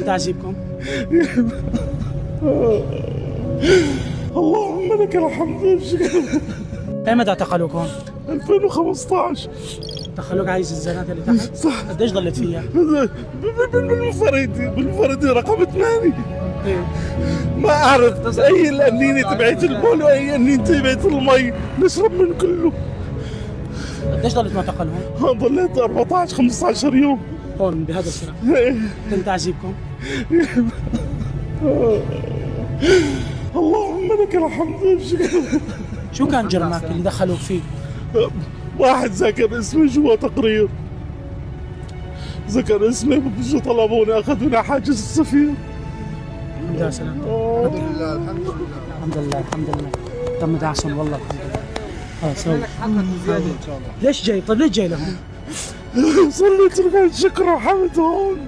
تعذيبكم؟ اللهم لك الحمد والشكر. ايمتى اعتقلوكم؟ 2015. دخلوك عايز الزنات اللي تحت؟ صح. قديش ضلت فيها؟ بالفريدي رقم 8. ايه ما اعرف اي الانينه تبعت البول واي انينه تبعت المي نشرب من كله. قديش ضلت معتقلهم؟ ضليت 14 15 يوم. هون بهذا الصراع. تم تعذيبكم؟ اللهم لك الحمد والشكر. شو كان جرمك اللي دخلوك فيه؟ واحد ذكر اسمه جوا تقرير، ذكر اسمه بيجوا طلبوني اخذوني حاجز السفير. الحمد لله سلام. الحمد لله الحمد لله. الحمد لله الحمد لله. تم دعسهم والله الحمد لله. سوي. زياده ان شاء الله. ليش جاي؟ طيب ليش جاي لهون؟ صليت ركعة شكر وحمد هون.